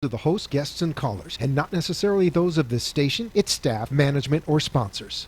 of the host, guests, and callers, and not necessarily those of this station, its staff, management, or sponsors.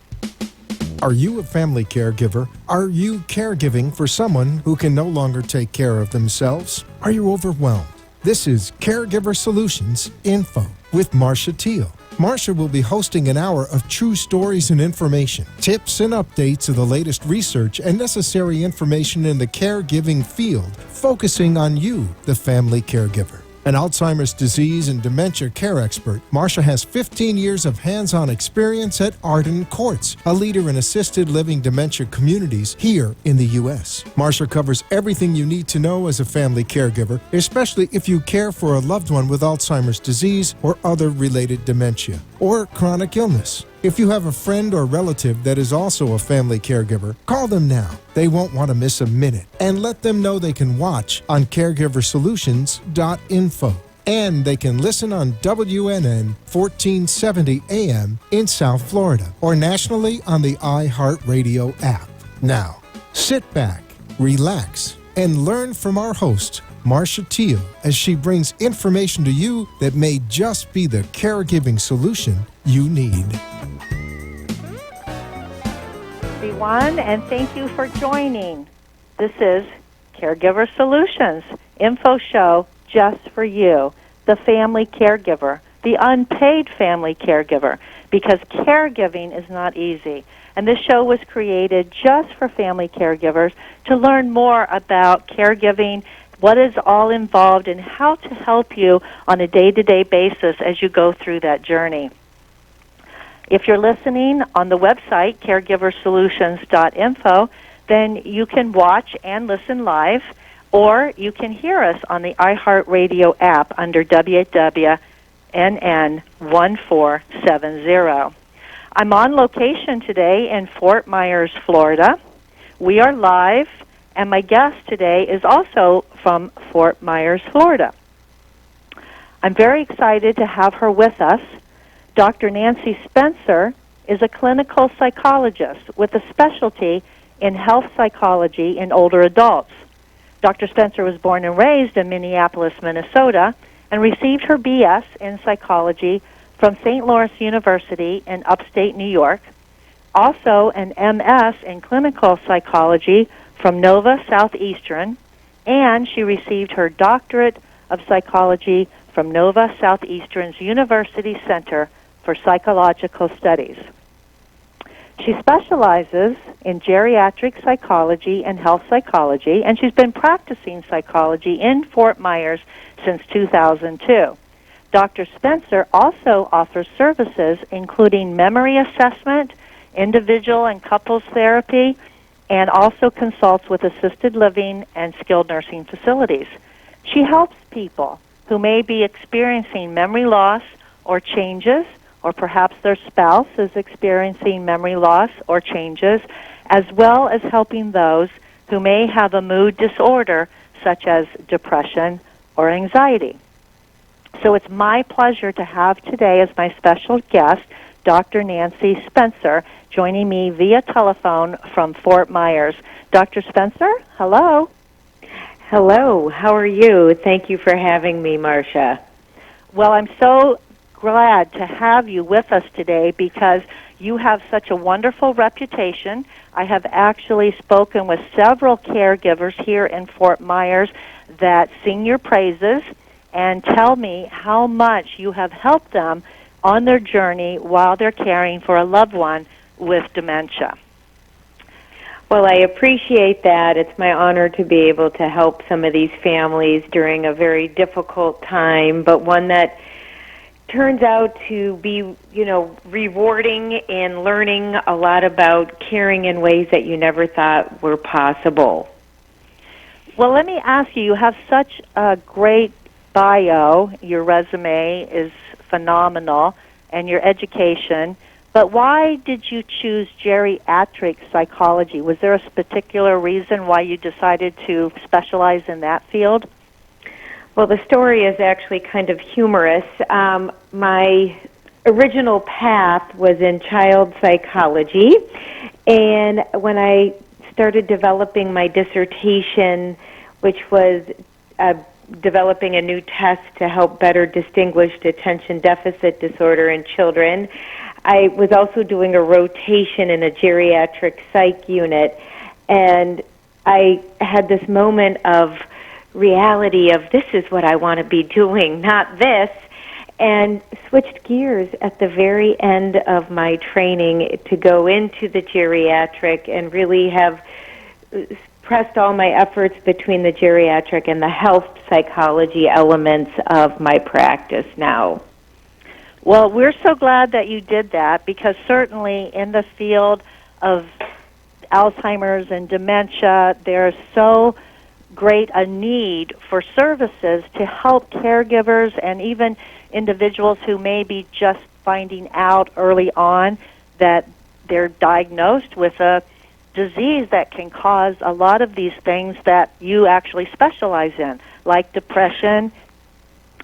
Are you a family caregiver? Are you caregiving for someone who can no longer take care of themselves? Are you overwhelmed? This is Caregiver Solutions Info with Marcia Teal. Marcia will be hosting an hour of true stories and information, tips and updates of the latest research and necessary information in the caregiving field, focusing on you, the family caregiver. An Alzheimer's disease and dementia care expert, Marcia has 15 years of hands-on experience at Arden Courts, a leader in assisted living dementia communities here in the U.S. Marcia covers everything you need to know as a family caregiver, especially if you care for a loved one with Alzheimer's disease or other related dementia or chronic illness. If you have a friend or relative that is also a family caregiver, call them now. They won't want to miss a minute. And let them know they can watch on caregiversolutions.info. And they can listen on WNN 1470 AM in South Florida or nationally on the iHeartRadio app. Now, sit back, relax, and learn from our host, Marcia Teal, as she brings information to you that may just be the caregiving solution you need. Everyone, and thank you for joining. This is Caregiver Solutions info show just for you, the family caregiver, the unpaid family caregiver, because caregiving is not easy. And this show was created just for family caregivers to learn more about caregiving, what is all involved, and how to help you on a day-to-day basis as you go through that journey. If you're listening on the website, caregiversolutions.info, then you can watch and listen live, or you can hear us on the iHeartRadio app under WWNN 1470. I'm on location today in Fort Myers, Florida. We are live, and my guest today is also from Fort Myers, Florida. I'm very excited to have her with us. Dr. Nancy Spencer is a clinical psychologist with a specialty in health psychology in older adults. Dr. Spencer was born and raised in Minneapolis, Minnesota, and received her BS in psychology from St. Lawrence University in upstate New York, also an MS in clinical psychology from Nova Southeastern, and she received her doctorate of psychology from Nova Southeastern's University Center for Psychological Studies. She specializes in geriatric psychology and health psychology, and she's been practicing psychology in Fort Myers since 2002. Dr. Spencer also offers services including memory assessment, individual and couples therapy, and also consults with assisted living and skilled nursing facilities. She helps people who may be experiencing memory loss or changes, or perhaps their spouse is experiencing memory loss or changes, as well as helping those who may have a mood disorder such as depression or anxiety. So it's my pleasure to have today as my special guest Dr. Nancy Spencer, joining me via telephone from Fort Myers. Dr. Spencer, hello. Hello, how are you? Thank you for having me, Marcia. Well, I'm so glad to have you with us today because you have such a wonderful reputation. I have actually spoken with several caregivers here in Fort Myers that sing your praises and tell me how much you have helped them on their journey while they're caring for a loved one with dementia. Well, I appreciate that. It's my honor to be able to help some of these families during a very difficult time, but one that turns out to be, rewarding and learning a lot about caring in ways that you never thought were possible. Well, let me ask you, you have such a great bio. Your resume is phenomenal, and your education. But why did you choose geriatric psychology? Was there a particular reason why you decided to specialize in that field? Well, the story is actually kind of humorous. My original path was in child psychology, and when I started developing my dissertation, which was developing a new test to help better distinguish attention deficit disorder in children. I was also doing a rotation in a geriatric psych unit, and I had this moment of reality of this is what I want to be doing, not this, and switched gears at the very end of my training to go into the geriatric and really have pressed all my efforts between the geriatric and the health psychology elements of my practice now. Well, we're so glad that you did that, because certainly in the field of Alzheimer's and dementia, there's so great a need for services to help caregivers and even individuals who may be just finding out early on that they're diagnosed with a disease that can cause a lot of these things that you actually specialize in, like depression,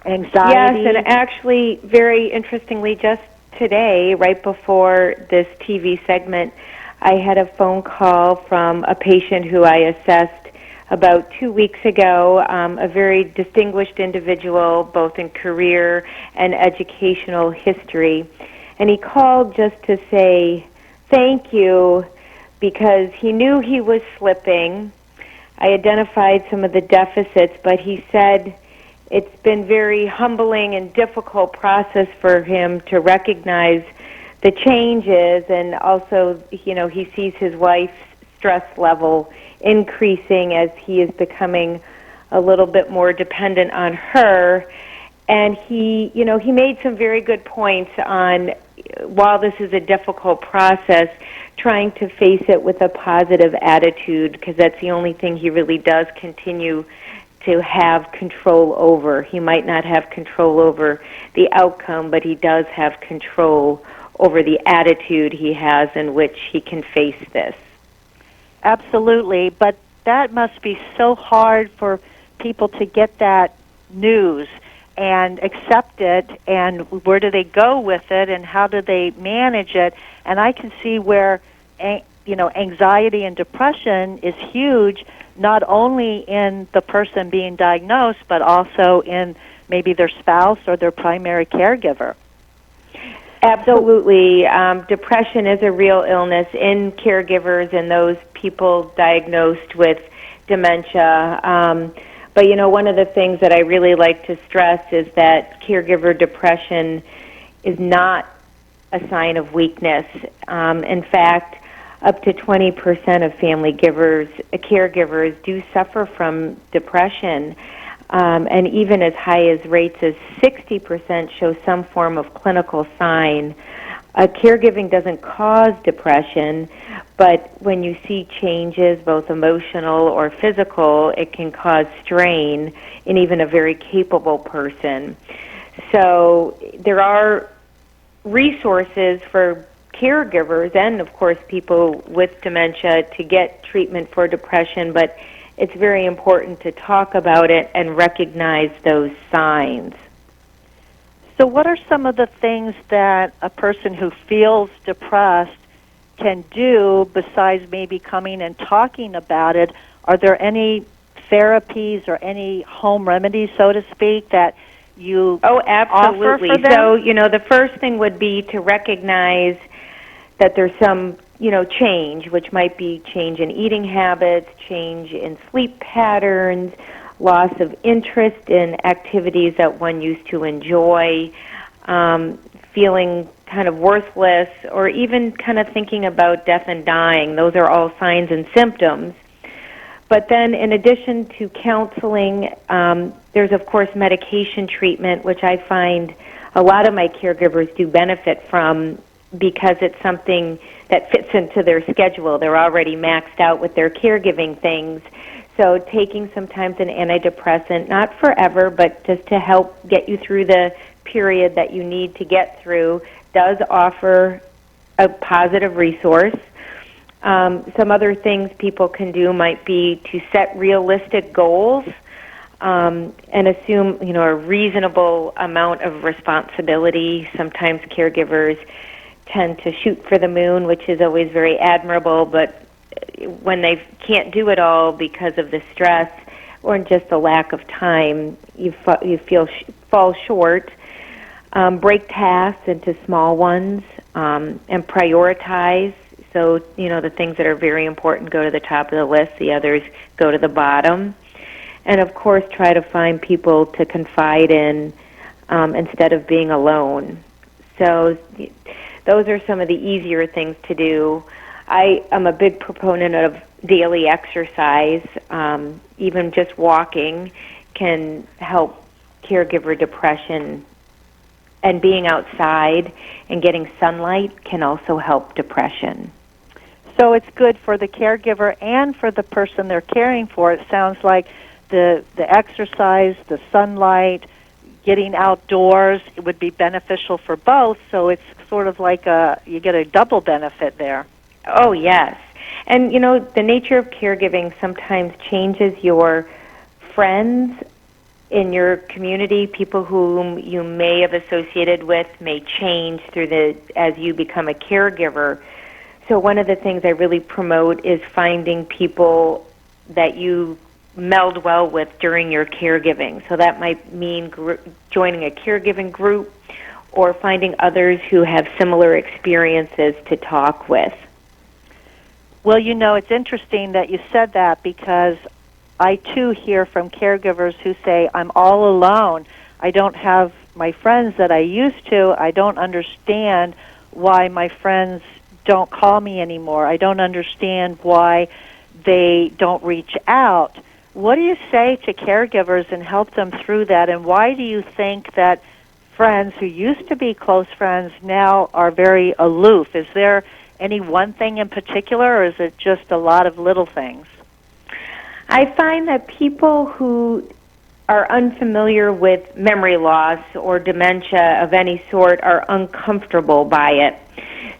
anxiety. Yes, and actually, very interestingly, just today, right before this TV segment, I had a phone call from a patient who I assessed about 2 weeks ago, a very distinguished individual, both in career and educational history. And he called just to say thank you, because he knew he was slipping. I identified some of the deficits, but he said it's been very humbling and difficult process for him to recognize the changes, and also, he sees his wife's stress level increasing as he is becoming a little bit more dependent on her. And he made some very good points on, while this is a difficult process, trying to face it with a positive attitude, because that's the only thing he really does continue to have control over. He might not have control over the outcome, but he does have control over the attitude he has in which he can face this. Absolutely, but that must be so hard for people to get that news and accept it, and where do they go with it, and how do they manage it? And I can see where anxiety and depression is huge, not only in the person being diagnosed, but also in maybe their spouse or their primary caregiver. Absolutely. Depression is a real illness in caregivers and those people diagnosed with dementia. But, one of the things that I really like to stress is that caregiver depression is not a sign of weakness. In fact, up to 20% of caregivers do suffer from depression. And even as high as rates as 60% show some form of clinical sign. Caregiving doesn't cause depression, but when you see changes, both emotional or physical, it can cause strain in even a very capable person. So there are resources for caregivers and, of course, people with dementia to get treatment for depression, but it's very important to talk about it and recognize those signs. So what are some of the things that a person who feels depressed can do besides maybe coming and talking about it? Are there any therapies or any home remedies, so to speak, that you absolutely. offer for them? So, the first thing would be to recognize that there's some change, which might be change in eating habits, change in sleep patterns, loss of interest in activities that one used to enjoy, feeling kind of worthless, or even kind of thinking about death and dying. Those are all signs and symptoms. But then in addition to counseling, there's, of course, medication treatment, which I find a lot of my caregivers do benefit from, because it's something that fits into their schedule. They're already maxed out with their caregiving things. So taking sometimes an antidepressant, not forever, but just to help get you through the period that you need to get through, does offer a positive resource. Some other things people can do might be to set realistic goals and assume, a reasonable amount of responsibility. Sometimes caregivers tend to shoot for the moon, which is always very admirable, but when they can't do it all because of the stress, or just a lack of time, you fall short. Break tasks into small ones, and prioritize. So, the things that are very important go to the top of the list, the others go to the bottom. And, of course, try to find people to confide in instead of being alone. So those are some of the easier things to do. I am a big proponent of daily exercise. Even just walking can help caregiver depression, and being outside and getting sunlight can also help depression. So it's good for the caregiver and for the person they're caring for. It sounds like the exercise, the sunlight, getting outdoors, it would be beneficial for both. So it's sort of like you get a double benefit there. Oh, yes. And, the nature of caregiving sometimes changes your friends in your community. People whom you may have associated with may change as you become a caregiver. So one of the things I really promote is finding people that you meld well with during your caregiving. So that might mean joining a caregiving group or finding others who have similar experiences to talk with. Well, it's interesting that you said that, because I, too, hear from caregivers who say, I'm all alone. I don't have my friends that I used to. I don't understand why my friends don't call me anymore. I don't understand why they don't reach out. What do you say to caregivers and help them through that? And why do you think that friends who used to be close friends now are very aloof? Is there any one thing in particular, or is it just a lot of little things? I find that people who are unfamiliar with memory loss or dementia of any sort are uncomfortable by it.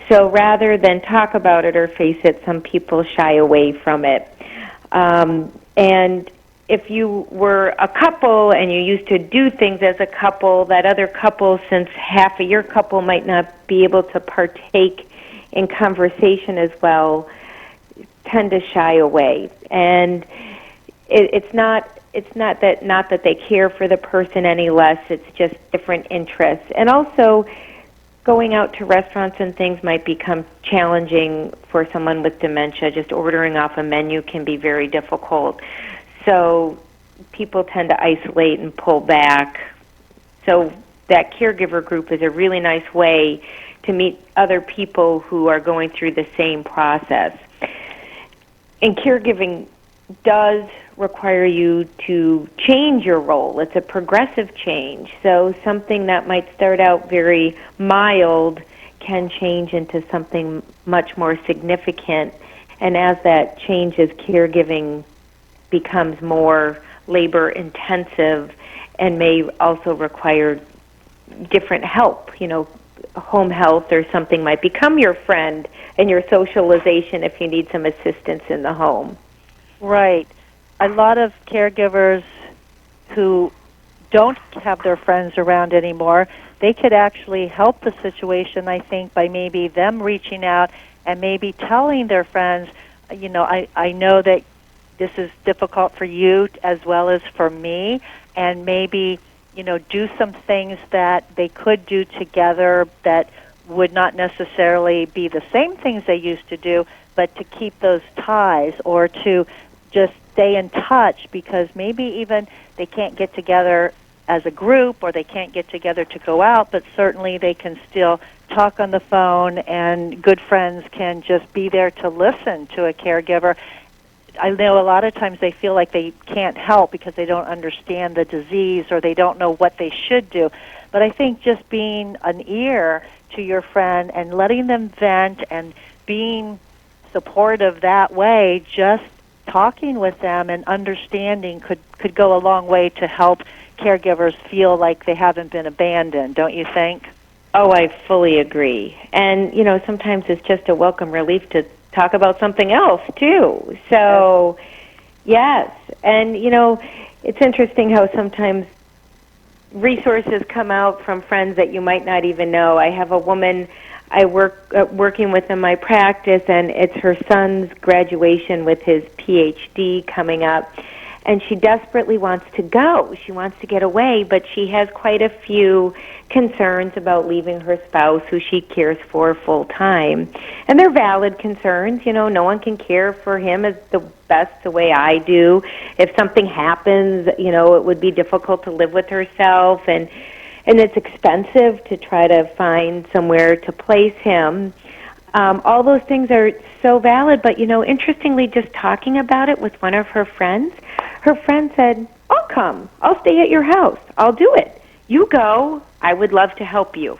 So rather than talk about it or face it, some people shy away from it. And if you were a couple and you used to do things as a couple, that other couple, since half of your couple might not be able to partake in conversation as well, tend to shy away. And it's not that they care for the person any less. It's just different interests. And also, going out to restaurants and things might become challenging for someone with dementia. Just ordering off a menu can be very difficult. So people tend to isolate and pull back. So that caregiver group is a really nice way to meet other people who are going through the same process. And caregiving does require you to change your role. It's a progressive change. So something that might start out very mild can change into something much more significant. And as that changes, caregiving becomes more labor intensive and may also require different help. Home health or something might become your friend and your socialization if you need some assistance in the home. Right. A lot of caregivers who don't have their friends around anymore, they could actually help the situation, I think, by maybe them reaching out and maybe telling their friends, I know that this is difficult for you as well as for me, and maybe, do some things that they could do together that would not necessarily be the same things they used to do, but to keep those ties or to just stay in touch, because maybe even they can't get together as a group or they can't get together to go out, but certainly they can still talk on the phone, and good friends can just be there to listen to a caregiver. I know a lot of times they feel like they can't help because they don't understand the disease or they don't know what they should do. But I think just being an ear to your friend and letting them vent and being supportive that way, just talking with them and understanding could go a long way to help caregivers feel like they haven't been abandoned, don't you think? Oh, I fully agree. And, sometimes it's just a welcome relief to talk about something else, too. So, yes. And, it's interesting how sometimes resources come out from friends that you might not even know. I have a woman I working with in my practice, and it's her son's graduation with his PhD coming up. and she desperately wants to go. She wants to get away, but she has quite a few concerns about leaving her spouse who she cares for full time. And they're valid concerns. You know, no one can care for him as the best the way I do. If something happens, you know, it would be difficult to live with herself, and it's expensive to try to find somewhere to place him. All those things are so valid, but, you know, interestingly, just talking about it with one of her friend said, I'll come. I'll stay at your house. I'll do it. You go. I would love to help you.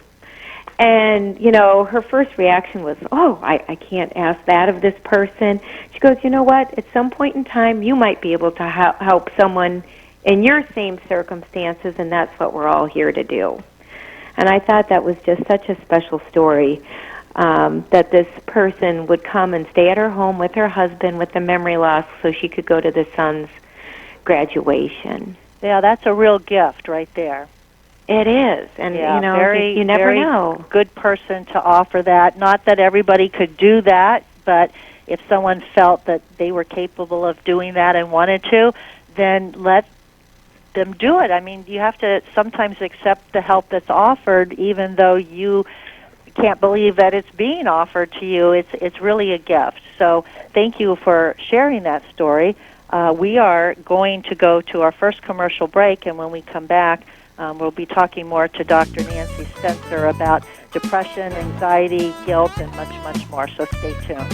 And, you know, her first reaction was, I can't ask that of this person. She goes, you know what? At some point in time, you might be able to help someone in your same circumstances, and that's what we're all here to do. And I thought that was just such a special story. That this person would come and stay at her home with her husband with the memory loss so she could go to the son's graduation. Yeah, that's a real gift right there. It is. And, yeah, you know, very, you never very know. Good person to offer that. Not that everybody could do that, but if someone felt that they were capable of doing that and wanted to, then let them do it. I mean, you have to sometimes accept the help that's offered, even though you can't believe that it's being offered to you. It's really a gift. So thank you for sharing that story. We are going to go to our first commercial break, and when we come back, we'll be talking more to Dr. Nancy Spencer about depression, anxiety, guilt, and much, much more. So stay tuned.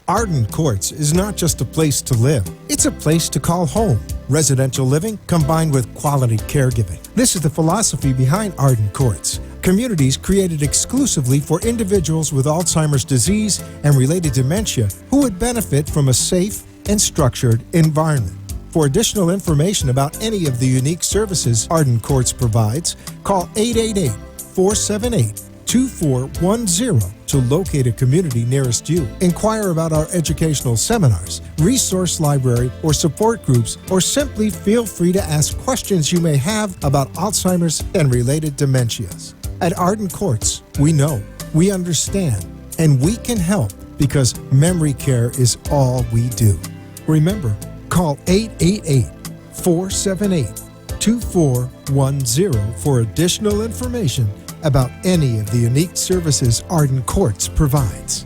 Arden Courts is not just a place to live. It's a place to call home. Residential living combined with quality caregiving. This is the philosophy behind Arden Courts. Communities created exclusively for individuals with Alzheimer's disease and related dementia who would benefit from a safe and structured environment. For additional information about any of the unique services Arden Courts provides, call 888-478-2410 to locate a community nearest you. Inquire about our educational seminars, resource library, or support groups, or simply feel free to ask questions you may have about Alzheimer's and related dementias. At Arden Courts, we know, we understand, and we can help because memory care is all we do. Remember, call 888-478-2410 for additional information about any of the unique services Arden Courts provides.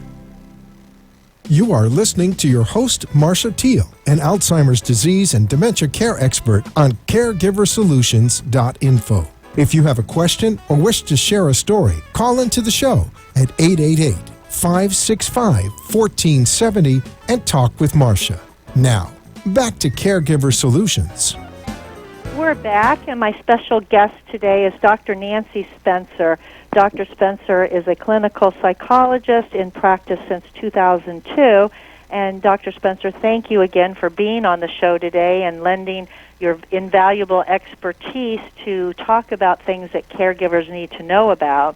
You are listening to your host, Marcia Teal, an Alzheimer's disease and dementia care expert on CareGiverSolutions.info. If you have a question or wish to share a story, call into the show at 888-565-1470 and talk with Marcia. Now, back to Caregiver Solutions. We're back, and my special guest today is Dr. Nancy Spencer. Dr. Spencer is a clinical psychologist in practice since 2002. And Dr. Spencer, thank you again for being on the show today and lending your invaluable expertise to talk about things that caregivers need to know about.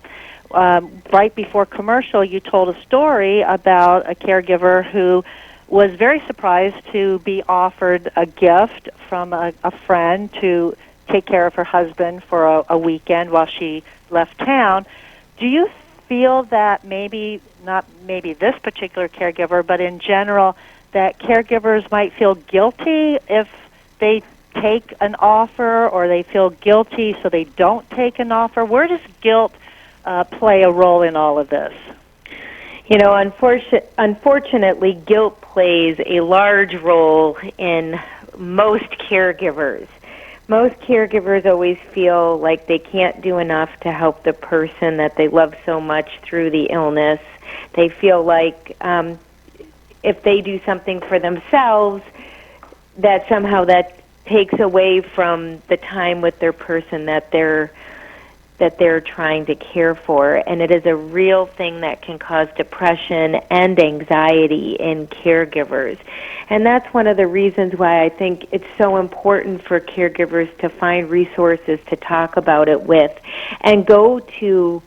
Right before commercial, you told a story about a caregiver who was very surprised to be offered a gift from a friend to take care of her husband for a weekend while she left town. Do you feel that not maybe this particular caregiver, but in general, that caregivers might feel guilty if they take an offer, or they feel guilty so they don't take an offer? Where does guilt play a role in all of this? You know, unfortunately, guilt plays a large role in most caregivers. Most caregivers always feel like they can't do enough to help the person that they love so much through the illness. They feel like if they do something for themselves, that somehow that takes away from the time with their person that they're trying to care for. And it is a real thing that can cause depression and anxiety in caregivers. And that's one of the reasons why I think it's so important for caregivers to find resources to talk about it with and go to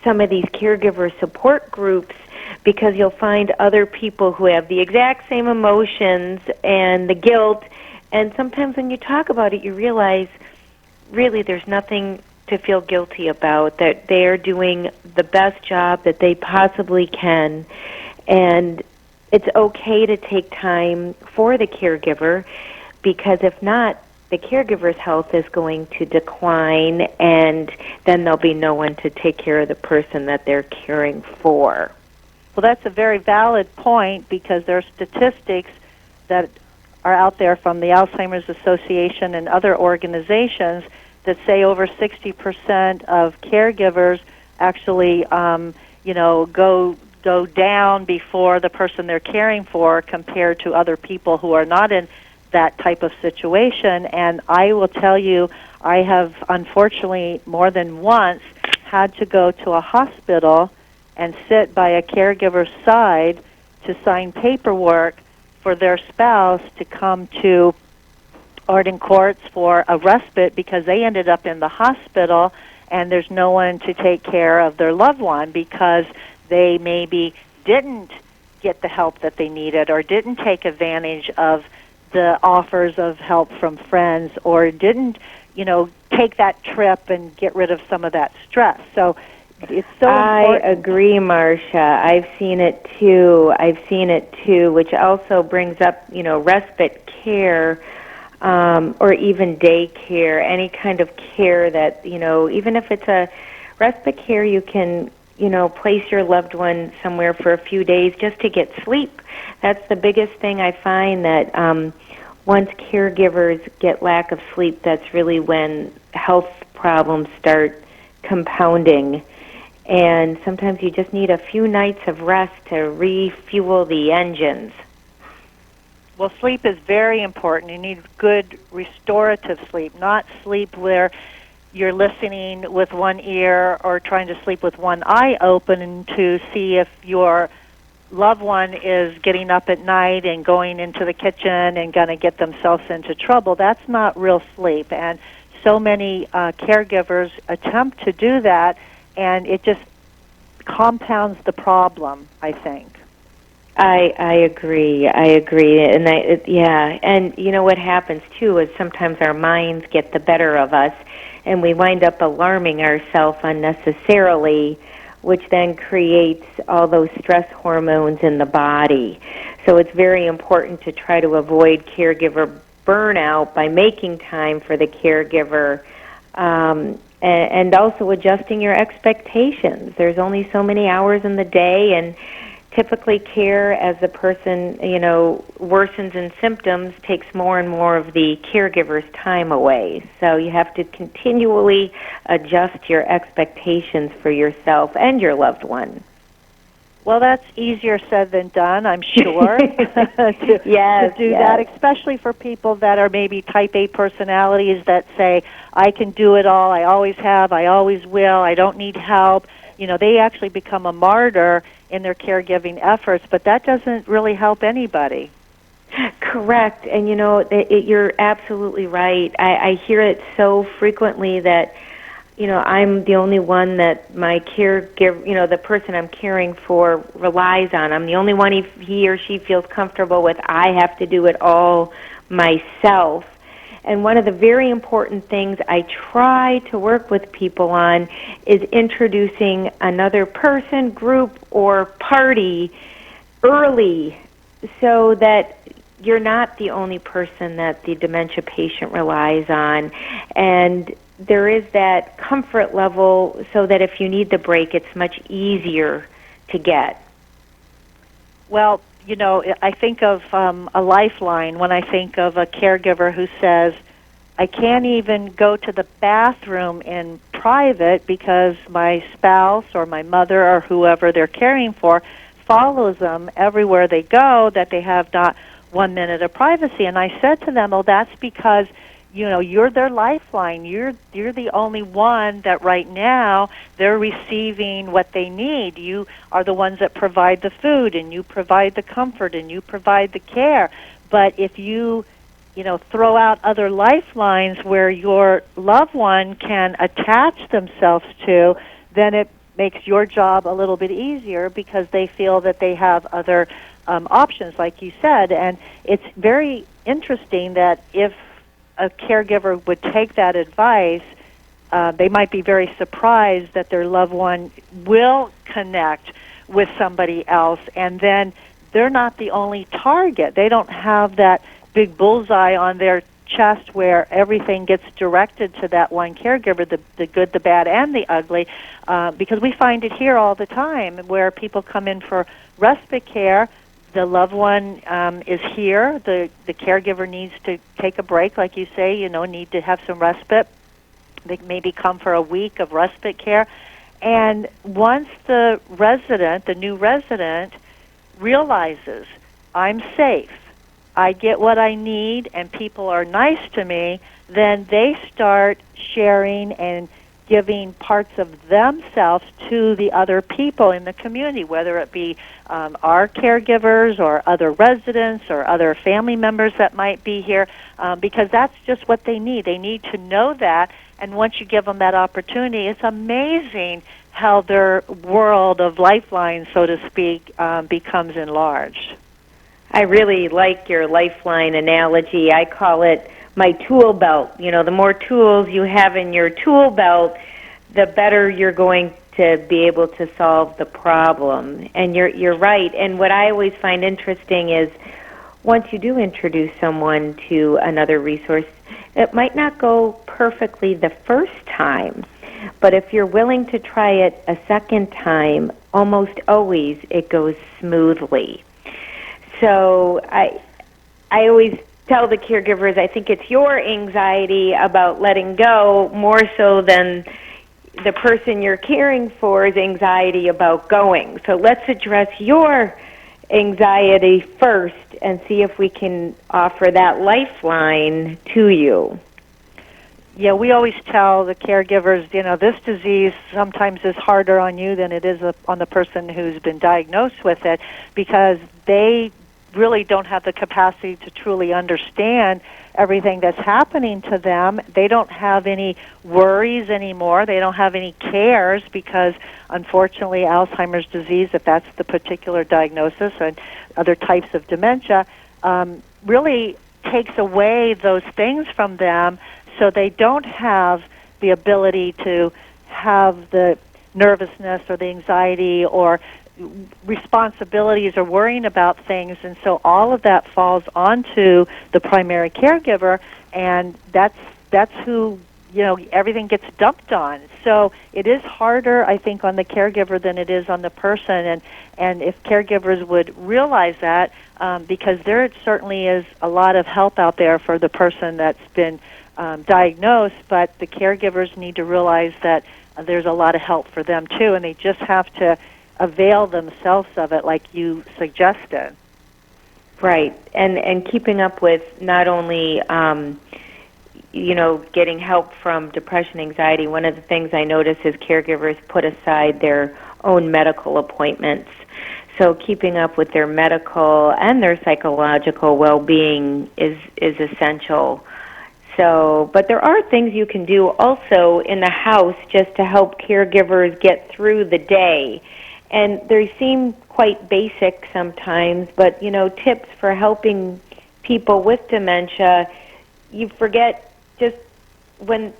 some of these caregiver support groups, because you'll find other people who have the exact same emotions and the guilt. And sometimes when you talk about it, you realize really there's nothing to feel guilty about, that they're doing the best job that they possibly can. And it's okay to take time for the caregiver, because if not, the caregiver's health is going to decline, and then there'll be no one to take care of the person that they're caring for. Well, that's a very valid point, because there are statistics that are out there from the Alzheimer's Association and other organizations that say over 60% of caregivers actually, go down before the person they're caring for, compared to other people who are not in that type of situation. And I will tell you, I have unfortunately more than once had to go to a hospital and sit by a caregiver's side to sign paperwork for their spouse to come to Arden Courts for a respite, because they ended up in the hospital and there's no one to take care of their loved one, because they maybe didn't get the help that they needed, or didn't take advantage of the offers of help from friends, or didn't, take that trip and get rid of some of that stress. So it's so important. I agree, Marcia. I've seen it too, which also brings up, respite care, or even daycare, any kind of care that, even if it's a respite care, you can, place your loved one somewhere for a few days just to get sleep. That's the biggest thing I find, that once caregivers get lack of sleep, that's really when health problems start compounding. And sometimes you just need a few nights of rest to refuel the engines. Well, sleep is very important. You need good restorative sleep, not sleep where you're listening with one ear or trying to sleep with one eye open to see if your loved one is getting up at night and going into the kitchen and going to get themselves into trouble. That's not real sleep. And so many caregivers attempt to do that, and it just compounds the problem, I think. I agree, and and what happens too is sometimes our minds get the better of us, and we wind up alarming ourselves unnecessarily, which then creates all those stress hormones in the body. So it's very important to try to avoid caregiver burnout by making time for the caregiver, and also adjusting your expectations. There's only so many hours in the day, and typically care, as the person, worsens in symptoms, takes more and more of the caregiver's time away. So you have to continually adjust your expectations for yourself and your loved one. Well, that's easier said than done, I'm sure, to do that, especially for people that are maybe type A personalities that say, I can do it all, I always have, I always will, I don't need help. They actually become a martyr in their caregiving efforts, but that doesn't really help anybody. Correct. And, you're absolutely right. I hear it so frequently that, I'm the only one that my caregiver, the person I'm caring for relies on. I'm the only one he or she feels comfortable with. I have to do it all myself. And one of the very important things I try to work with people on is introducing another person, group, or party early, so that you're not the only person that the dementia patient relies on. And there is that comfort level so that if you need the break, it's much easier to get. Well, I think of a lifeline when I think of a caregiver who says, I can't even go to the bathroom in private because my spouse or my mother or whoever they're caring for follows them everywhere they go, that they have not 1 minute of privacy. And I said to them, that's because you're their lifeline. You're the only one that right now they're receiving what they need. You are the ones that provide the food, and you provide the comfort, and you provide the care. But if you throw out other lifelines where your loved one can attach themselves to, then it makes your job a little bit easier, because they feel that they have other options, like you said. And it's very interesting that if a caregiver would take that advice, they might be very surprised that their loved one will connect with somebody else, and then they're not the only target. They don't have that big bullseye on their chest where everything gets directed to that one caregiver, the good, the bad, and the ugly, because we find it here all the time where people come in for respite care. The loved one is here. The caregiver needs to take a break, like you say, need to have some respite. They maybe come for a week of respite care. And once the new resident, realizes I'm safe, I get what I need, and people are nice to me, then they start sharing and giving parts of themselves to the other people in the community, whether it be our caregivers or other residents or other family members that might be here, because that's just what they need. They need to know that, and once you give them that opportunity, it's amazing how their world of lifelines, so to speak, becomes enlarged. I really like your lifeline analogy. I call it my tool belt. The more tools you have in your tool belt, the better you're going to be able to solve the problem. And you're right. And what I always find interesting is once you do introduce someone to another resource, it might not go perfectly the first time, but if you're willing to try it a second time, almost always it goes smoothly. So I always tell the caregivers, I think it's your anxiety about letting go more so than the person you're caring for's anxiety about going. So let's address your anxiety first and see if we can offer that lifeline to you. Yeah, we always tell the caregivers, this disease sometimes is harder on you than it is on the person who's been diagnosed with it, because they really don't have the capacity to truly understand everything that's happening to them. They don't have any worries anymore. They don't have any cares because, unfortunately, Alzheimer's disease, if that's the particular diagnosis, and other types of dementia, really takes away those things from them, so they don't have the ability to have the nervousness or the anxiety or responsibilities or worrying about things, and so all of that falls onto the primary caregiver, and that's who everything gets dumped on. So it is harder, I think, on the caregiver than it is on the person, and if caregivers would realize that, because there certainly is a lot of help out there for the person that's been diagnosed, but the caregivers need to realize that there's a lot of help for them too, and they just have to avail themselves of it, like you suggested. Right, and keeping up with not only getting help from depression, anxiety. One of the things I notice is caregivers put aside their own medical appointments. So keeping up with their medical and their psychological well-being is essential. So, but there are things you can do also in the house just to help caregivers get through the day. And they seem quite basic sometimes, but, tips for helping people with dementia, you forget just when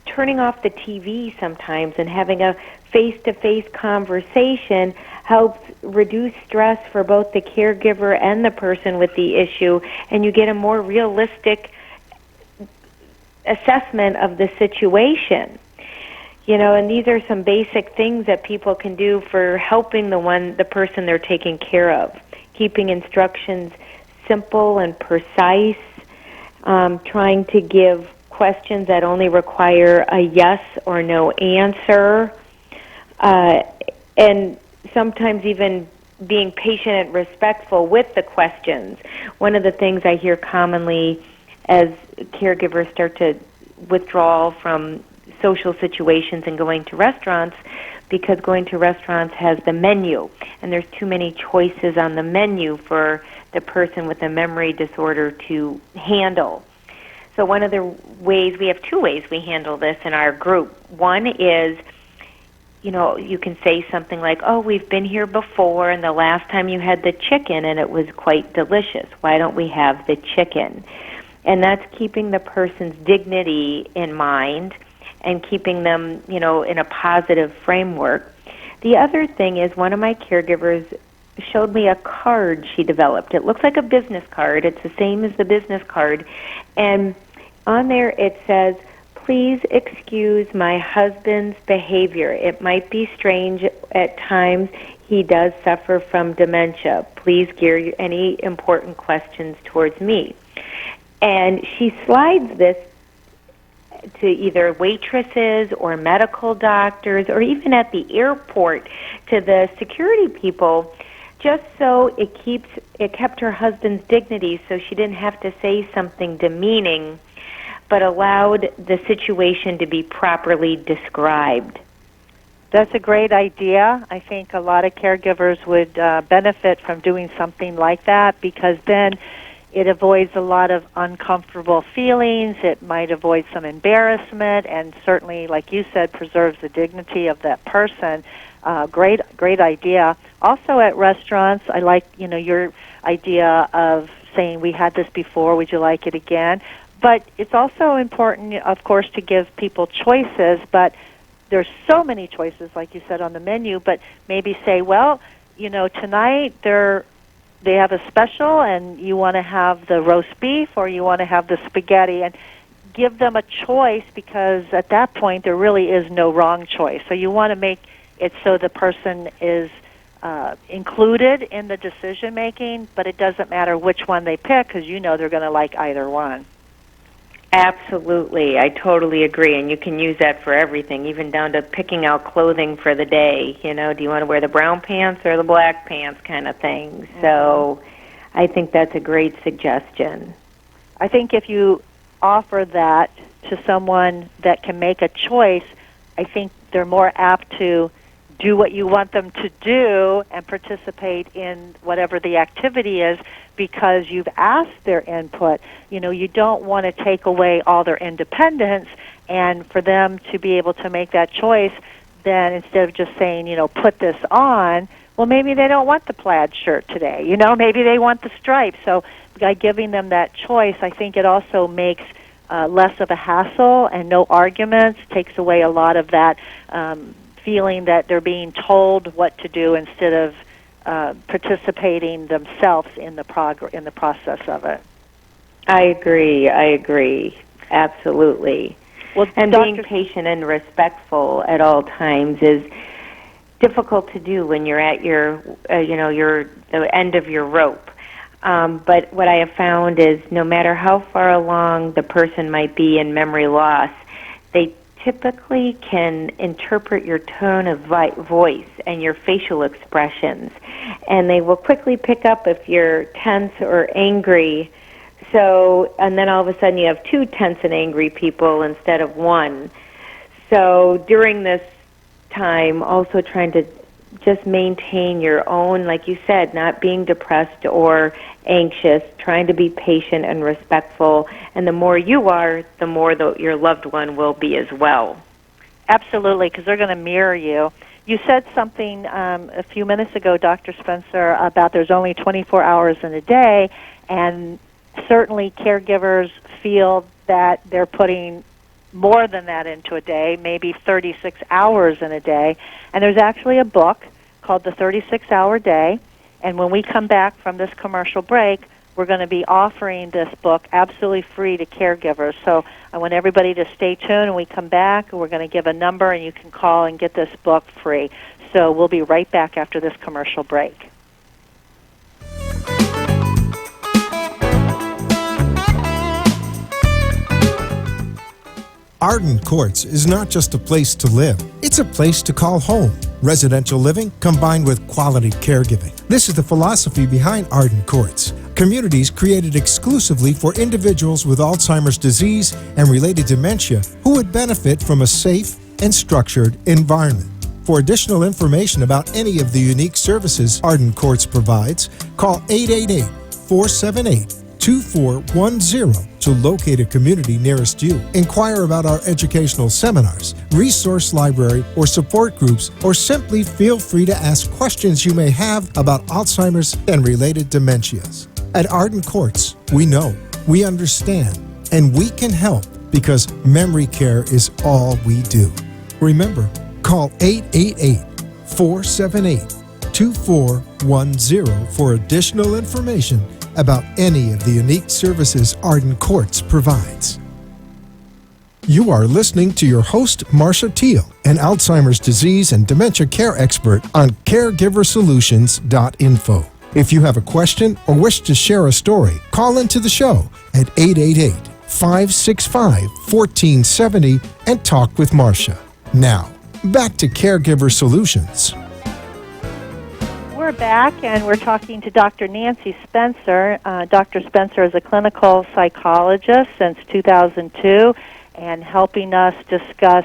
turning off the TV sometimes and having a face-to-face conversation helps reduce stress for both the caregiver and the person with the issue, and you get a more realistic assessment of the situation. And these are some basic things that people can do for helping the person they're taking care of. Keeping instructions simple and precise, trying to give questions that only require a yes or no answer, and sometimes even being patient and respectful with the questions. One of the things I hear commonly as caregivers start to withdraw from social situations and going to restaurants, because going to restaurants has the menu, and there's too many choices on the menu for the person with a memory disorder to handle. So one of the ways, we have two ways we handle this in our group. One is, you can say something like, oh, we've been here before, and the last time you had the chicken, and it was quite delicious. Why don't we have the chicken? And that's keeping the person's dignity in mind and keeping them, in a positive framework. The other thing is, one of my caregivers showed me a card she developed. It looks like a business card. It's the same as the business card. And on there it says, "Please excuse my husband's behavior. It might be strange at times. He does suffer from dementia. Please gear any important questions towards me." And she slides this to either waitresses or medical doctors or even at the airport to the security people, just so it kept her husband's dignity, so she didn't have to say something demeaning, but allowed the situation to be properly described. That's a great idea. I think a lot of caregivers would benefit from doing something like that, because then it avoids a lot of uncomfortable feelings. It might avoid some embarrassment, and certainly, like you said, preserves the dignity of that person. Great idea. Also at restaurants, I like your idea of saying, "We had this before. Would you like it again?" But it's also important, of course, to give people choices. But there's so many choices, like you said, on the menu. But maybe say, "Well, tonight they have a special, and you want to have the roast beef or you want to have the spaghetti," and give them a choice, because at that point there really is no wrong choice. So you want to make it so the person is included in the decision making, but it doesn't matter which one they pick, because they're going to like either one. Absolutely. I totally agree. And you can use that for everything, even down to picking out clothing for the day. Do you want to wear the brown pants or the black pants kind of thing? Mm-hmm. So I think that's a great suggestion. I think if you offer that to someone that can make a choice, I think they're more apt to do what you want them to do and participate in whatever the activity is, because you've asked their input. You don't want to take away all their independence, and for them to be able to make that choice, then instead of just saying, put this on, well, maybe they don't want the plaid shirt today. Maybe they want the stripes. So by giving them that choice, I think it also makes less of a hassle and no arguments, takes away a lot of that feeling that they're being told what to do instead of participating themselves in the process of it. I agree. Absolutely. Well, and being patient and respectful at all times is difficult to do when you're at the end of your rope. But what I have found is, no matter how far along the person might be in memory loss, they typically can interpret your tone of voice and your facial expressions, and they will quickly pick up if you're tense or angry. So, and then all of a sudden you have two tense and angry people instead of one. So during this time, also trying to just maintain your own, like you said, not being depressed or anxious, trying to be patient and respectful. And the more you are, the more your loved one will be as well. Absolutely, because they're going to mirror you. You said something a few minutes ago, Dr. Spencer, about there's only 24 hours in a day, and certainly caregivers feel that they're putting more than that into a day, maybe 36 hours in a day. And there's actually a book called The 36-Hour Day. And when we come back from this commercial break, we're going to be offering this book absolutely free to caregivers. So I want everybody to stay tuned. When we come back, we're going to give a number, and you can call and get this book free. So we'll be right back after this commercial break. Arden Courts is not just a place to live, it's a place to call home. Residential living combined with quality caregiving. This is the philosophy behind Arden Courts. Communities created exclusively for individuals with Alzheimer's disease and related dementia who would benefit from a safe and structured environment. For additional information about any of the unique services Arden Courts provides, call 888-478-2410 to locate a community nearest you. Inquire about our educational seminars, resource library, or support groups, or simply feel free to ask questions you may have about Alzheimer's and related dementias. At Arden Courts, we know, we understand, and we can help, because memory care is all we do. Remember, call 888-478-2410 2410 for additional information about any of the unique services Arden Courts provides. You are listening to your host, Marcia Teal, an Alzheimer's disease and dementia care expert on CareGiverSolutions.info. If you have a question or wish to share a story, call into the show at 888-565-1470 and talk with Marcia. Now, back to Caregiver Solutions. We're back, and we're talking to Dr. Nancy Spencer. Dr. Spencer is a clinical psychologist since 2002 and helping us discuss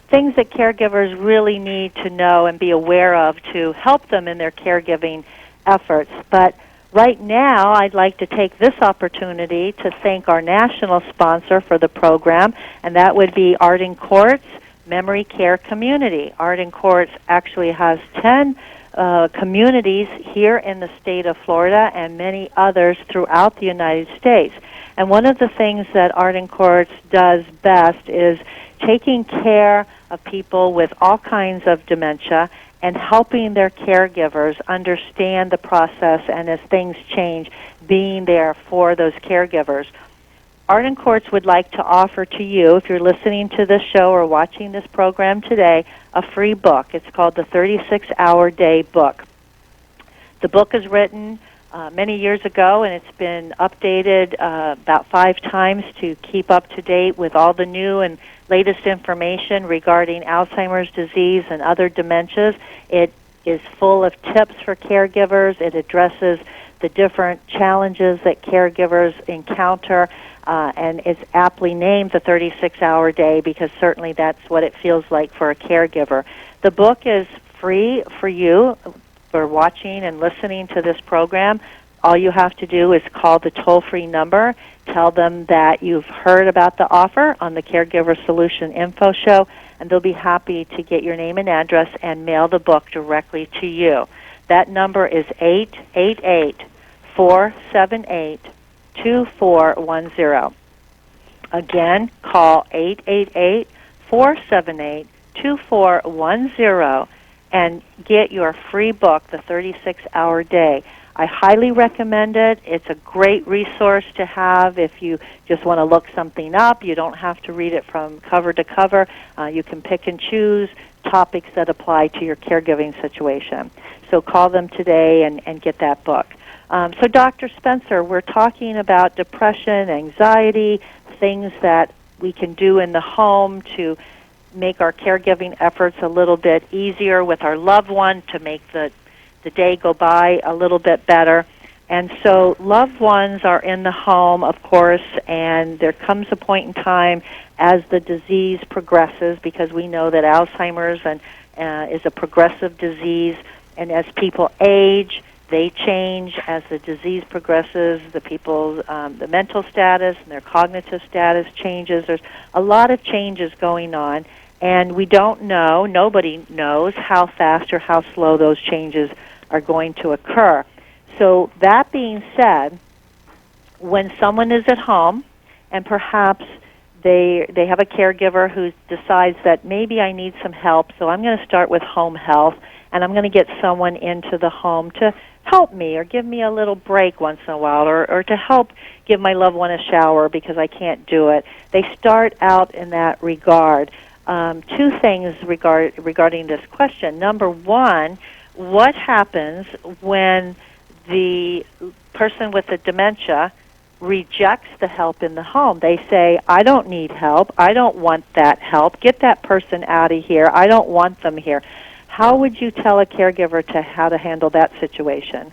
things that caregivers really need to know and be aware of to help them in their caregiving efforts. But right now, I'd like to take this opportunity to thank our national sponsor for the program, and that would be Arden Courts Memory Care Community. Arden Courts actually has 10 communities here in the state of Florida and many others throughout the United States. And one of the things that Arden Courts does best is taking care of people with all kinds of dementia and helping their caregivers understand the process and as things change, being there for those caregivers. Arden Courts would like to offer to you, if you're listening to this show or watching this program today, a free book. It's called the 36-Hour Day book. The book is written many years ago, and it's been updated about 5 times to keep up to date with all the new and latest information regarding Alzheimer's disease and other dementias. It is full of tips for caregivers. It addresses the different challenges that caregivers encounter, and it's aptly named the 36-Hour Day because certainly that's what it feels like for a caregiver. The book is free for you for watching and listening to this program. All you have to do is call the toll-free number, tell them that you've heard about the offer on the Caregiver Solution Info Show, and they'll be happy to get your name and address and mail the book directly to you. That number is 888-478-2410. Again, call 888-478-2410 and get your free book, The 36-Hour Day. I highly recommend it. It's a great resource to have if you just want to look something up. You don't have to read it from cover to cover. You can pick and choose topics that apply to your caregiving situation. So call them today and get that book. So Dr. Spencer, we're talking about depression, anxiety, things that we can do in the home to make our caregiving efforts a little bit easier with our loved one, to make the day go by a little bit better. And so loved ones are in the home, of course, and there comes a point in time as the disease progresses, because we know that Alzheimer's is a progressive disease, and as people age, they change. As the disease progresses, the people's the mental status and their cognitive status changes. There's a lot of changes going on, and we don't know, nobody knows how fast or how slow those changes are going to occur. So that being said, when someone is at home and perhaps they have a caregiver who decides that maybe I need some help, so I'm going to start with home health, and I'm going to get someone into the home to help me or give me a little break once in a while, or to help give my loved one a shower because I can't do it. They start out in that regard. 2 things regarding this question. Number one, what happens when the person with the dementia rejects the help in the home? They say, I don't need help. I don't want that help. Get that person out of here. I don't want them here. How would you tell a caregiver how to handle that situation?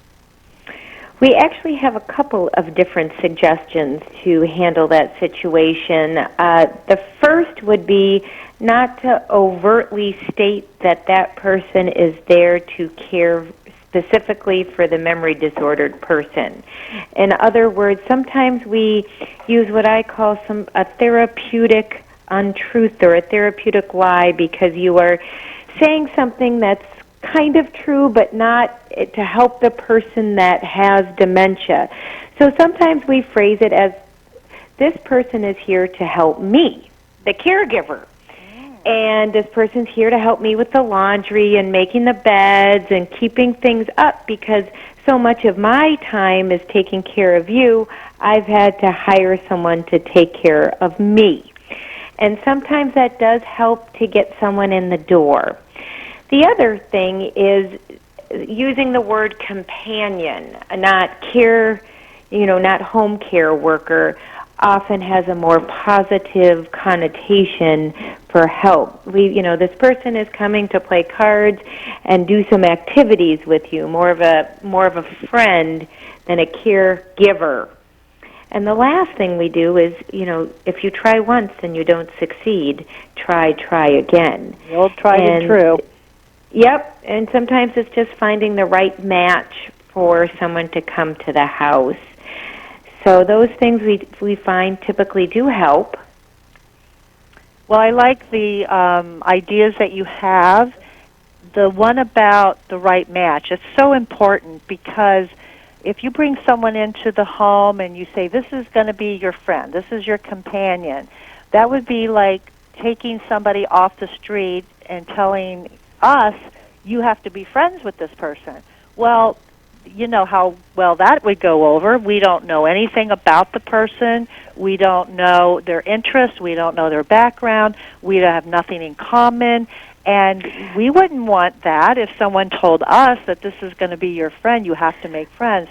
We actually have a couple of different suggestions to handle that situation. The first would be not to overtly state that that person is there to care specifically for the memory disordered person. In other words, sometimes we use what I call a therapeutic untruth or a therapeutic lie, because you are saying something that's kind of true but not to help the person that has dementia. So sometimes we phrase it as, this person is here to help me, the caregiver. and this person's here to help me with the laundry and making the beds and keeping things up because so much of my time is taking care of you. I've had to hire someone to take care of me. And sometimes that does help to get someone in the door. The other thing is using the word companion, not care, not home care worker, often has a more positive connotation for help. This person is coming to play cards and do some activities with you, more of a friend than a caregiver. And the last thing we do is, if you try once and you don't succeed, try again. The old tried and true. Yep, and sometimes it's just finding the right match for someone to come to the house. So those things we find typically do help. Well, I like the ideas that you have. The one about the right match, it's so important because if you bring someone into the home and you say, this is going to be your friend, this is your companion, that would be like taking somebody off the street and telling us, you have to be friends with this person. Well, you know how well that would go over. We don't know anything about the person. We don't know their interests. We don't know their background. We have nothing in common. And we wouldn't want that if someone told us that this is going to be your friend, you have to make friends.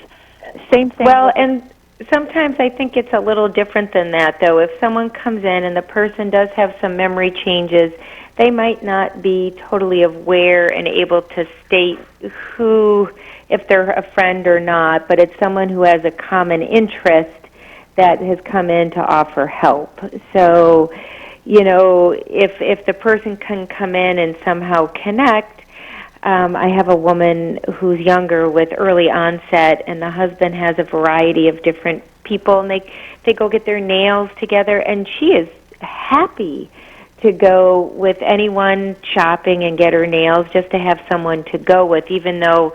Same thing. Well, and sometimes I think it's a little different than that, though. If someone comes in and the person does have some memory changes, they might not be totally aware and able to state if they're a friend or not, but it's someone who has a common interest that has come in to offer help. So, if the person can come in and somehow connect, I have a woman who's younger with early onset, and the husband has a variety of different people, and they go get their nails together, and she is happy to go with anyone shopping and get her nails just to have someone to go with, even though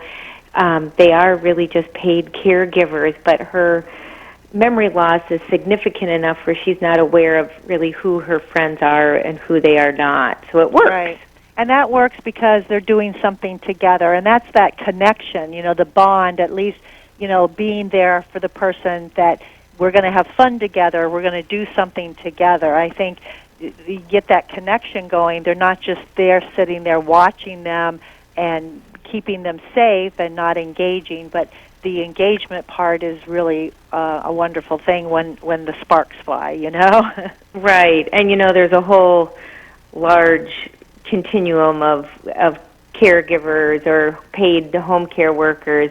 they are really just paid caregivers, but her memory loss is significant enough where she's not aware of really who her friends are and who they are not. So it works. Right. And that works because they're doing something together, and that's that connection, the bond, at least, being there for the person that we're going to have fun together, we're going to do something together. I think you get that connection going. They're not just there sitting there watching them and keeping them safe and not engaging, but the engagement part is really a wonderful thing when the sparks fly, Right. And, there's a whole large continuum of caregivers or paid home care workers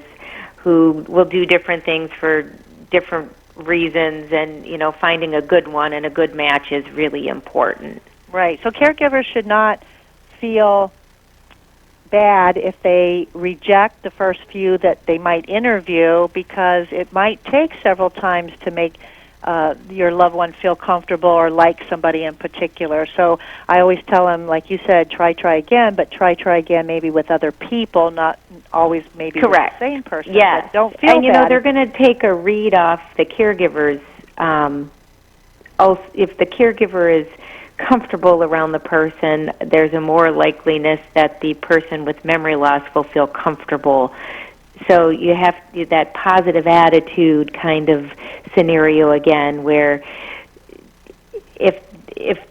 who will do different things for different reasons, and, finding a good one and a good match is really important. Right. So caregivers should not feel bad if they reject the first few that they might interview, because it might take several times to make your loved one feel comfortable or like somebody in particular. So I always tell them, like you said, try again, but try again maybe with other people, not always maybe Correct. With the same person. Yes. But don't feel bad. They're going to take a read off the caregivers. If the caregiver is comfortable around the person, there's a more likeliness that the person with memory loss will feel comfortable. So you have that positive attitude kind of scenario again, where if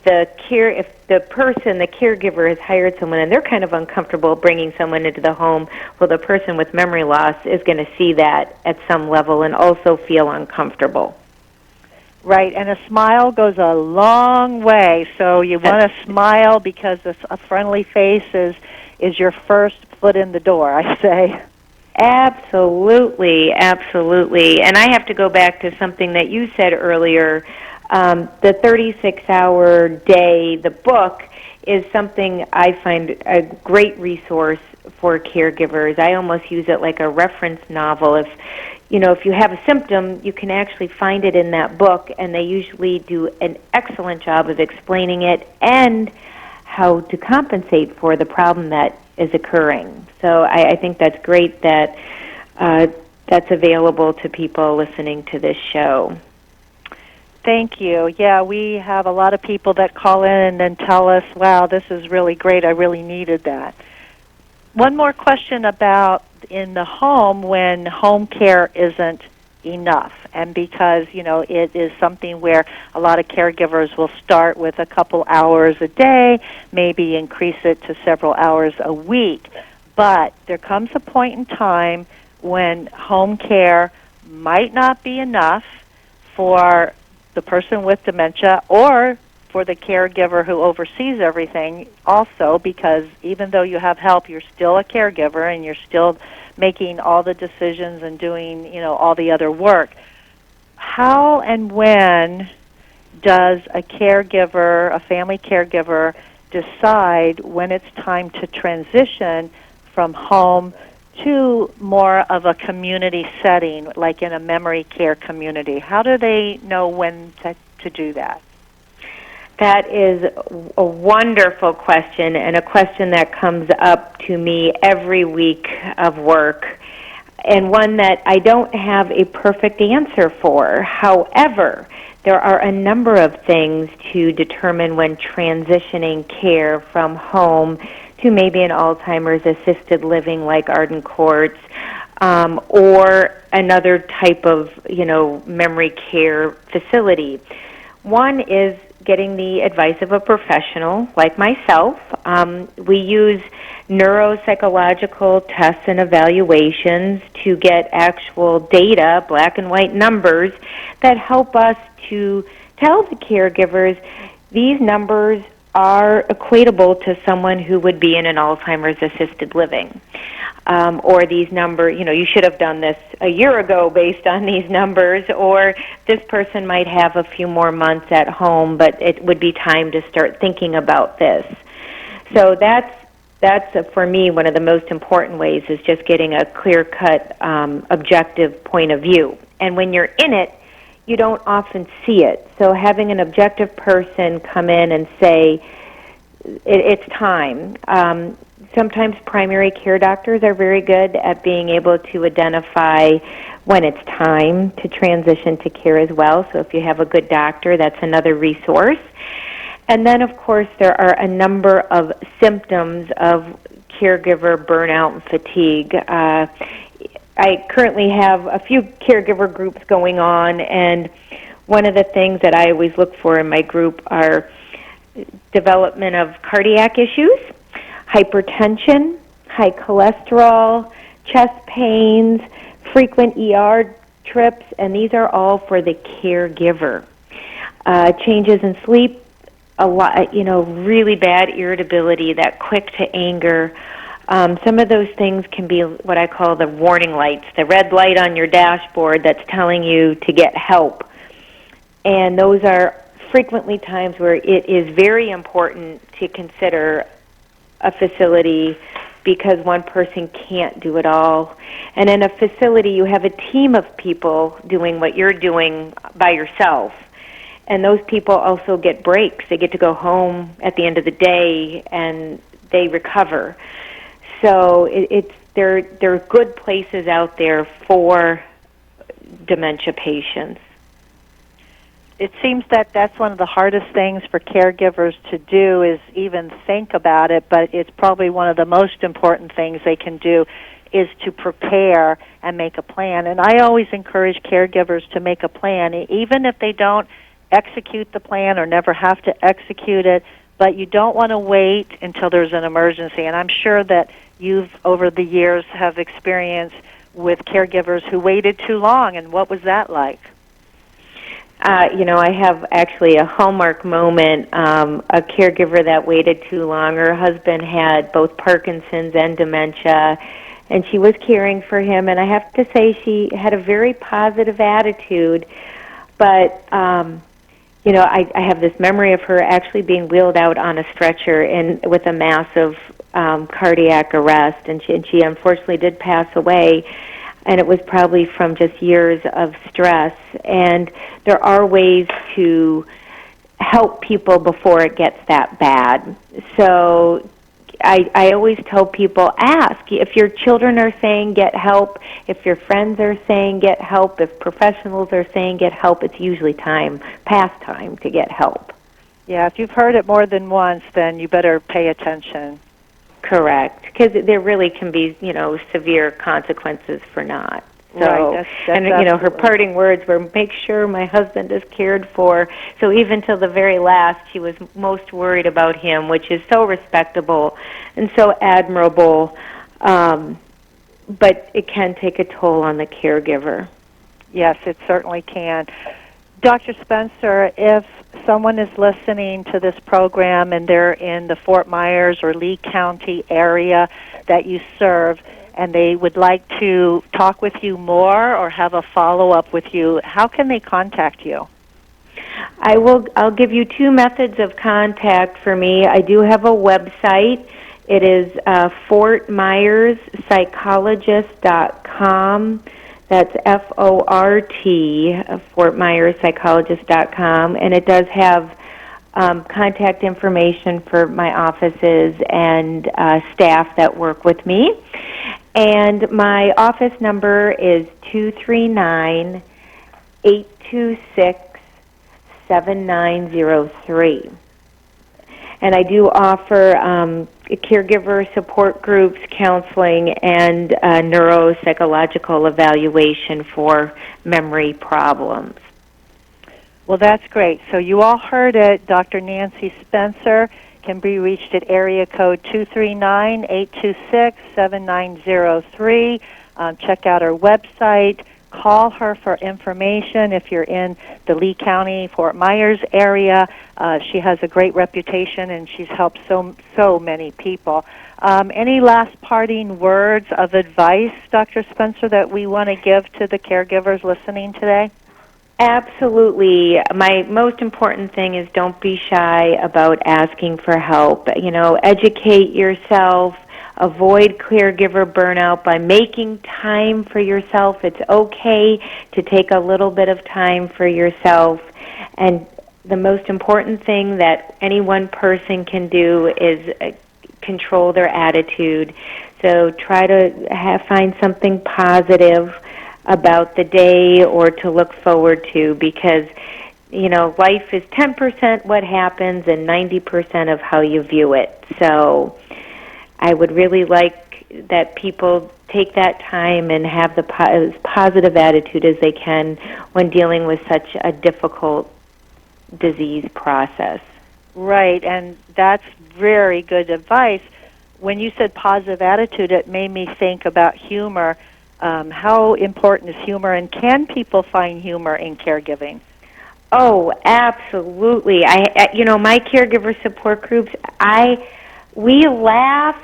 the caregiver has hired someone and they're kind of uncomfortable bringing someone into the home, well, the person with memory loss is going to see that at some level and also feel uncomfortable. Right, and a smile goes a long way. So you want to smile because a friendly face is your first foot in the door, I say. Absolutely. And I have to go back to something that you said earlier. The 36-hour day, the book, is something I find a great resource for caregivers. I almost use it like a reference novel. If you have a symptom, you can actually find it in that book, and they usually do an excellent job of explaining it and how to compensate for the problem that is occurring. So I think that's great that that's available to people listening to this show. Thank you. Yeah, we have a lot of people that call in and then tell us, wow, this is really great. I really needed that. One more question about in the home when home care isn't enough. And because, it is something where a lot of caregivers will start with a couple hours a day, maybe increase it to several hours a week. But there comes a point in time when home care might not be enough for the person with dementia or for the caregiver who oversees everything also, because even though you have help, you're still a caregiver and you're still making all the decisions and doing, all the other work. How and when does a caregiver, a family caregiver, decide when it's time to transition from home to more of a community setting, like in a memory care community? How do they know when to do that? That is a wonderful question, and a question that comes up to me every week of work, and one that I don't have a perfect answer for. However, there are a number of things to determine when transitioning care from home to maybe an Alzheimer's assisted living like Arden Courts, or another type of, memory care facility. One is getting the advice of a professional like myself. We use neuropsychological tests and evaluations to get actual data, black and white numbers, that help us to tell the caregivers these numbers are equatable to someone who would be in an Alzheimer's assisted living. Or these numbers, you should have done this a year ago based on these numbers, or this person might have a few more months at home, but it would be time to start thinking about this. So that's for me, one of the most important ways is just getting a clear-cut, objective point of view. And when you're in it, you don't often see it. So having an objective person come in and say, it's time. Sometimes primary care doctors are very good at being able to identify when it's time to transition to care as well. So if you have a good doctor, that's another resource. And then, of course, there are a number of symptoms of caregiver burnout and fatigue. I currently have a few caregiver groups going on, and one of the things that I always look for in my group are development of cardiac issues, hypertension, high cholesterol, chest pains, frequent ER trips, and these are all for the caregiver. Changes in sleep, a lot, really bad irritability, that quick to anger. Some of those things can be what I call the warning lights, the red light on your dashboard that's telling you to get help. And those are frequently times where it is very important to consider a facility because one person can't do it all. And in a facility, you have a team of people doing what you're doing by yourself. And those people also get breaks. They get to go home at the end of the day and they recover. So there are good places out there for dementia patients. It seems that that's one of the hardest things for caregivers to do is even think about it, but it's probably one of the most important things they can do is to prepare and make a plan. And I always encourage caregivers to make a plan, even if they don't execute the plan or never have to execute it, but you don't want to wait until there's an emergency. And I'm sure that you've, over the years, have experience with caregivers who waited too long, and what was that like? I have actually a hallmark moment, a caregiver that waited too long. Her husband had both Parkinson's and dementia, and she was caring for him, and I have to say she had a very positive attitude, but I have this memory of her actually being wheeled out on a stretcher and with a massive cardiac arrest, and she unfortunately did pass away, and it was probably from just years of stress. And there are ways to help people before it gets that bad. So I always tell people, ask. If your children are saying get help, if your friends are saying get help, if professionals are saying get help, it's usually past time to get help. Yeah, if you've heard it more than once, then you better pay attention. Correct, because there really can be, severe consequences for not. So, right, that's her parting words were, make sure my husband is cared for. So even till the very last, she was most worried about him, which is so respectable and so admirable. But it can take a toll on the caregiver. Yes, it certainly can. Dr. Spencer, if someone is listening to this program and they're in the Fort Myers or Lee County area that you serve, and they would like to talk with you more or have a follow-up with you, how can they contact you? I'll give you two methods of contact for me. I do have a website. It is FortMyersPsychologist.com. That's FORT, FortMyersPsychologist.com, and it does have contact information for my offices and staff that work with me. And my office number is 239-826-7903. And I do offer caregiver support groups, counseling, and neuropsychological evaluation for memory problems. Well, that's great. So you all heard it. Dr. Nancy Spencer can be reached at area code 239-826-7903. Check out her website. Call her for information if you're in the Lee County, Fort Myers area. She has a great reputation, and she's helped so many people. Any last parting words of advice, Dr. Spencer, that we want to give to the caregivers listening today? Absolutely. My most important thing is don't be shy about asking for help. Educate yourself. Avoid caregiver burnout by making time for yourself. It's okay to take a little bit of time for yourself. And the most important thing that any one person can do is control their attitude. So try to find something positive about the day or to look forward to, because life is 10% what happens and 90% of how you view it. So I would really like that people take that time and have the as positive attitude as they can when dealing with such a difficult disease process. Right, and that's very good advice. When you said positive attitude, it made me think about humor. How important is humor, and can people find humor in caregiving? Oh, absolutely. My caregiver support groups, we laugh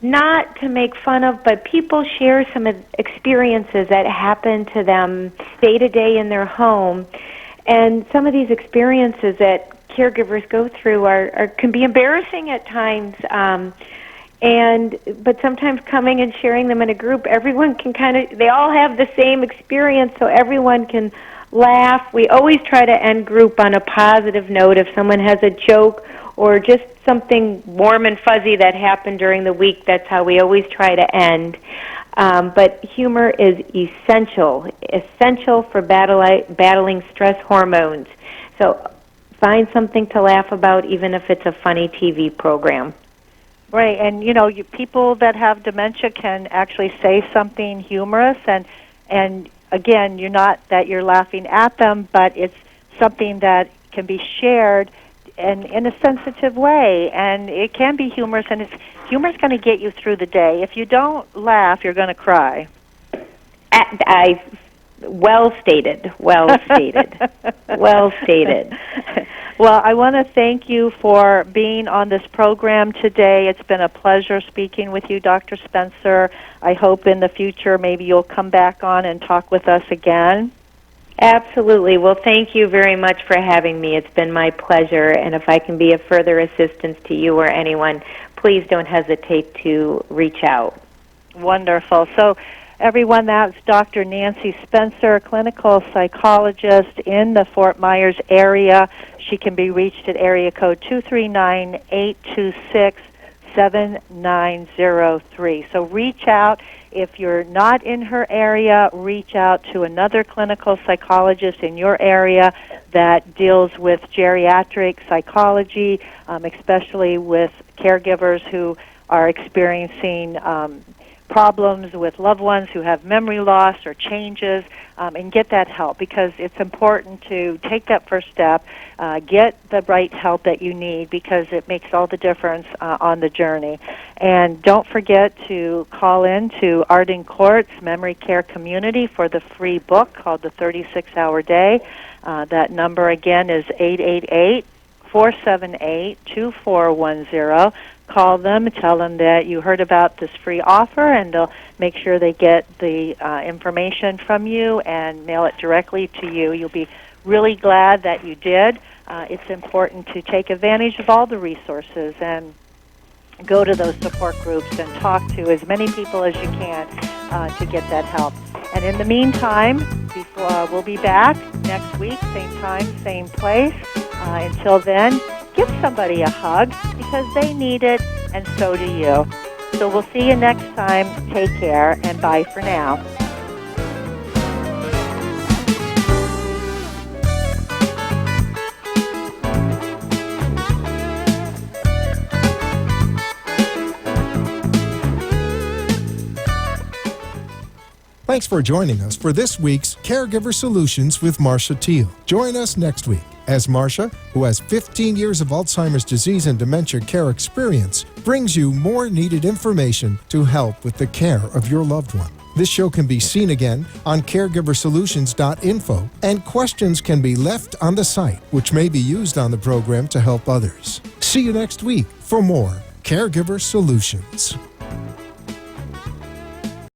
not to make fun of, but people share some experiences that happen to them day to day in their home. And some of these experiences that caregivers go through can be embarrassing at times. But sometimes coming and sharing them in a group, everyone can they all have the same experience, so everyone can laugh. We always try to end group on a positive note. If someone has a joke or just something warm and fuzzy that happened during the week, that's how we always try to end. But humor is essential for battling stress hormones. So find something to laugh about, even if it's a funny TV program. Right, and people that have dementia can actually say something humorous, and again, you're laughing at them, but it's something that can be shared in a sensitive way, and it can be humorous, and humor's going to get you through the day. If you don't laugh, you're going to cry. Well stated. Well stated. Well stated. Well, I want to thank you for being on this program today. It's been a pleasure speaking with you, Dr. Spencer. I hope in the future maybe you'll come back on and talk with us again. Absolutely. Well, thank you very much for having me. It's been my pleasure, and if I can be of further assistance to you or anyone, please don't hesitate to reach out. Wonderful. So Everyone, that's Dr. Nancy Spencer, clinical psychologist in the Fort Myers area. She can be reached at area code 239-826-7903. So reach out. If you're not in her area, reach out to another clinical psychologist in your area that deals with geriatric psychology, especially with caregivers who are experiencing problems with loved ones who have memory loss or changes, and get that help, because it's important to take that first step, get the right help that you need, because it makes all the difference on the journey. And don't forget to call in to Arden Court's Memory Care Community for the free book called The 36-Hour Day. That number again is 888-478-2410. Call them, tell them that you heard about this free offer, and they'll make sure they get the information from you and mail it directly to you. You'll be really glad that you did. It's important to take advantage of all the resources and go to those support groups and talk to as many people as you can to get that help. And in the meantime, we'll be back next week, same time, same place. Until then, give somebody a hug, because they need it, and so do you. So we'll see you next time. Take care, and bye for now. Thanks for joining us for this week's Caregiver Solutions with Marcia Teal. Join us next week as Marcia, who has 15 years of Alzheimer's disease and dementia care experience, brings you more needed information to help with the care of your loved one. This show can be seen again on caregiversolutions.info, and questions can be left on the site, which may be used on the program to help others. See you next week for more Caregiver Solutions.